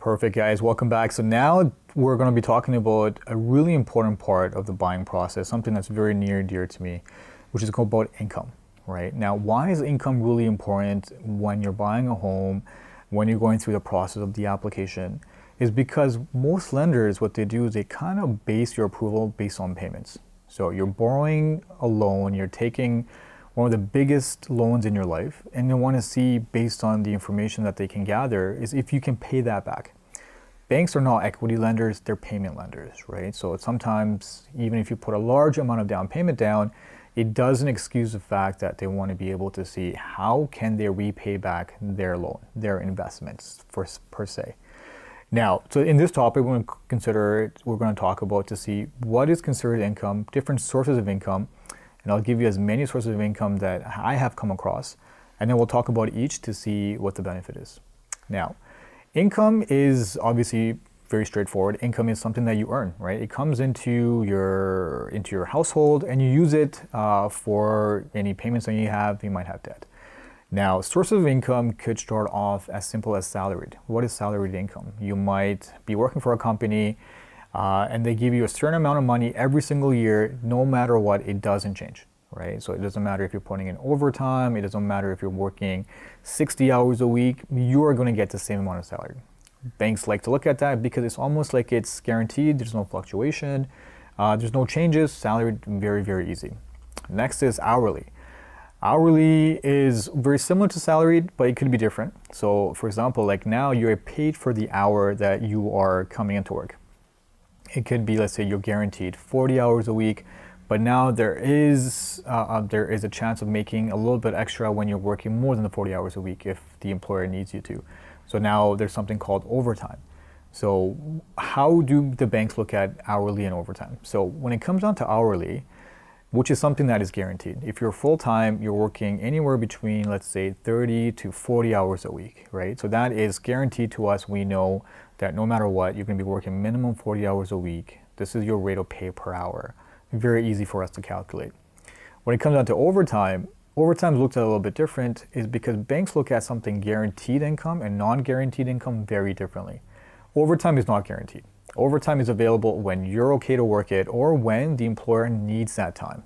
Perfect, guys. Welcome back. So now we're going to be talking about a really important part of the buying process, something that's very near and dear to me, which is called about income, right? Now, why is income really important when you're buying a home, when you're going through the process of the application? Is because most lenders, what they do is they kind of base your approval based on payments. So you're borrowing a loan, you're taking one of the biggest loans in your life, and you want to see, based on the information that they can gather, is if you can pay that back. Banks are not equity lenders, they're payment lenders, right? So sometimes, even if you put a large amount of down payment down, it doesn't excuse the fact that they want to be able to see how can they repay back their loan, their investments per se. Now, so in this topic, we're going to talk about to see what is considered income, different sources of income, and I'll give you as many sources of income that I have come across, and then we'll talk about each to see what the benefit is. Now, income is obviously very straightforward. Income is something that you earn, right? It comes into your household, and you use it for any payments that you have. You might have debt. Now, sources of income could start off as simple as salaried. What is salaried income? You might be working for a company, and they give you a certain amount of money every single year, no matter what, it doesn't change, right? So it doesn't matter if you're putting in overtime, it doesn't matter if you're working 60 hours a week, you are going to get the same amount of salary. Banks like to look at that because it's almost like it's guaranteed, there's no fluctuation, there's no changes, salary very, very easy. Next is hourly. Hourly is very similar to salaried, but it could be different. So for example, like now you're paid for the hour that you are coming into work. It could be, let's say you're guaranteed 40 hours a week, but now there is a chance of making a little bit extra when you're working more than the 40 hours a week if the employer needs you to. So now there's something called overtime. So how do the banks look at hourly and overtime? So when it comes down to hourly, which is something that is guaranteed. If you're full-time, you're working anywhere between, let's say, 30 to 40 hours a week, right? So that is guaranteed to us. We know that no matter what, you're going to be working minimum 40 hours a week. This is your rate of pay per hour. Very easy for us to calculate. When it comes down to overtime, overtime is looked at a little bit different, is because banks look at something guaranteed income and non-guaranteed income very differently. Overtime is not guaranteed. Overtime is available when you're okay to work it or when the employer needs that time.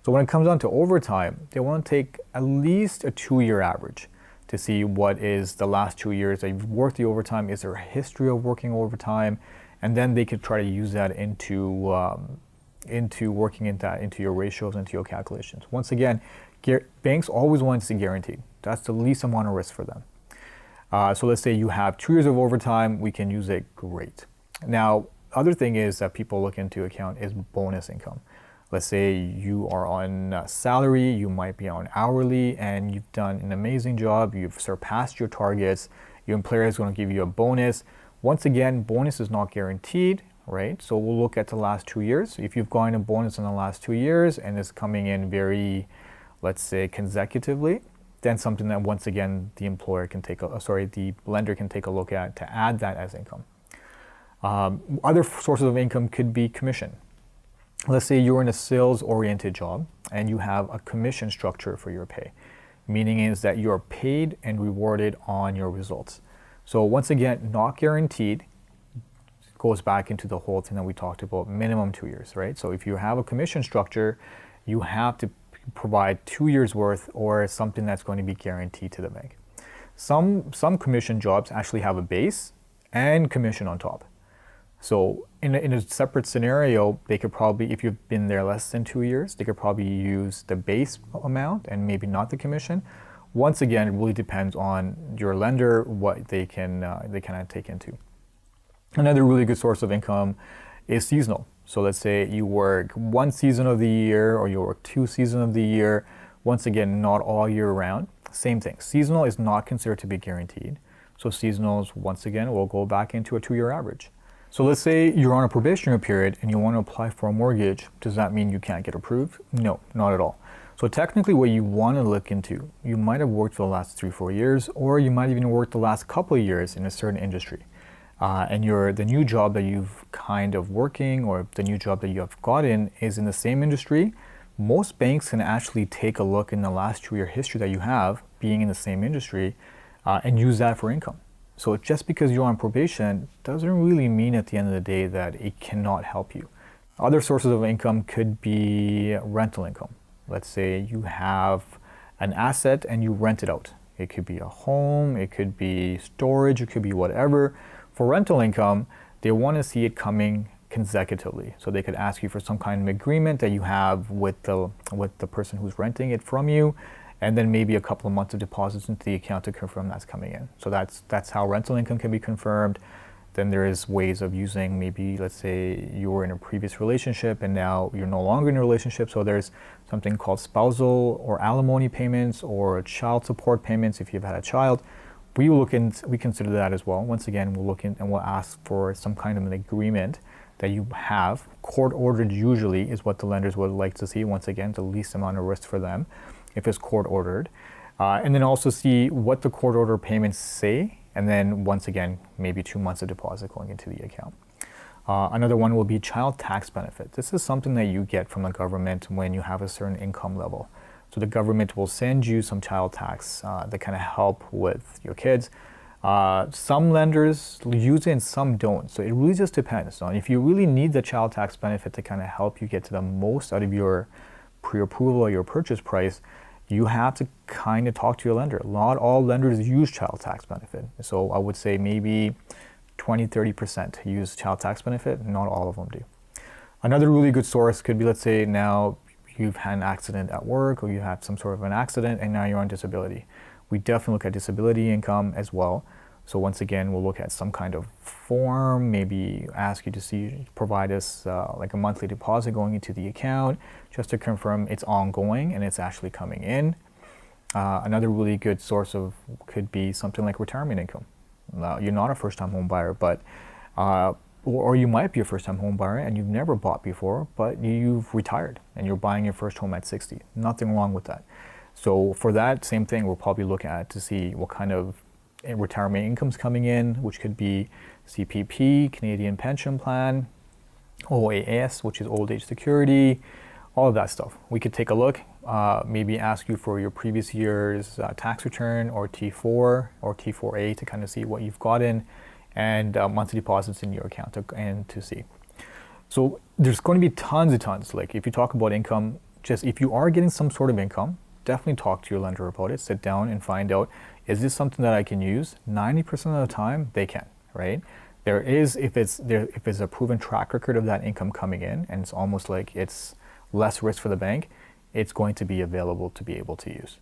So when it comes down to overtime, they want to take at least a 2-year average to see what is the last 2 years that you've worked the overtime. Is there a history of working overtime? And then they could try to use that into working into your ratios, into your calculations. Once again, banks always want to see guaranteed. That's the least amount of risk for them. So let's say you have 2 years of overtime, we can use it, great. Now, other thing is that people look into account is bonus income. Let's say you are on salary, you might be on hourly, and you've done an amazing job, you've surpassed your targets, your employer is going to give you a bonus. Once again, bonus is not guaranteed, right? So we'll look at the last 2 years. If you've gotten a bonus in the last 2 years and it's coming in very, let's say, consecutively, then something that once again the lender can take a look at to add that as income. Other sources of income could be commission. Let's say you're in a sales-oriented job and you have a commission structure for your pay, meaning is that you're paid and rewarded on your results. So once again, not guaranteed, goes back into the whole thing that we talked about, minimum 2 years, right? So if you have a commission structure, you have to provide 2 years worth or something that's going to be guaranteed to the bank. Some commission jobs actually have a base and commission on top. So in a separate scenario, they could probably, if you've been there less than 2 years, they could probably use the base amount and maybe not the commission. Once again, it really depends on your lender, what they can take into. Another really good source of income is seasonal. So let's say you work 1 season of the year or you work 2 seasons of the year. Once again, not all year round. Same thing. Seasonal is not considered to be guaranteed. So seasonals, once again, will go back into a 2-year average. So let's say you're on a probationary period and you want to apply for a mortgage. Does that mean you can't get approved? No, not at all. So technically what you want to look into, you might have worked for the last 3-4 years, or you might even work the last couple of years in a certain industry. And the new job that you've kind of working or the new job that you have gotten is in the same industry. Most banks can actually take a look in the last 2-year history that you have being in the same industry and use that for income. So just because you're on probation doesn't really mean at the end of the day that it cannot help you. Other sources of income could be rental income. Let's say you have an asset and you rent it out. It could be a home, it could be storage, it could be whatever. For rental income, they want to see it coming consecutively. So they could ask you for some kind of agreement that you have with the person who's renting it from you, and then maybe a couple of months of deposits into the account to confirm that's coming in. So that's how rental income can be confirmed. Then there is ways of using, maybe let's say you were in a previous relationship and now you're no longer in a relationship. So there's something called spousal or alimony payments or child support payments if you've had a child. We consider that as well. Once again, we'll look in and we'll ask for some kind of an agreement that you have. Court ordered usually is what the lenders would like to see. Once again, the least amount of risk for them if it's court ordered. And then also see what the court order payments say. And then once again, maybe 2 months of deposit going into the account. Another one will be child tax benefit. This is something that you get from the government when you have a certain income level. So the government will send you some child tax that kind of help with your kids. Some lenders use it and some don't. So it really just depends on if you really need the child tax benefit to kind of help you get to the most out of your pre-approval or your purchase price. You have to kind of talk to your lender. Not all lenders use child tax benefit. So I would say maybe 20-30% use child tax benefit. Not all of them do. Another really good source could be, let's say now you've had an accident at work or you had some sort of an accident and now you're on disability. We definitely look at disability income as well. So once again, we'll look at some kind of form, maybe ask you to provide us like a monthly deposit going into the account just to confirm it's ongoing and it's actually coming in. Another really good source could be something like retirement income. You're not a first-time home buyer, but or you might be a first-time home buyer and you've never bought before, but you've retired and you're buying your first home at 60. Nothing wrong with that. So for that same thing, we'll probably look at to see what kind of retirement income's coming in, which could be CPP, Canadian Pension Plan, OAS, which is Old Age Security, all of that stuff. We could take a look, maybe ask you for your previous year's tax return or T4 or T4A to kind of see what you've gotten and monthly deposits in your account to see. So there's going to be tons. Like if you talk about income, just if you are getting some sort of income, definitely talk to your lender about it. Sit down and find out, is this something that I can use? 90% of the time, they can, right? There is, if it's a proven track record of that income coming in, and it's almost like it's less risk for the bank, it's going to be available to be able to use.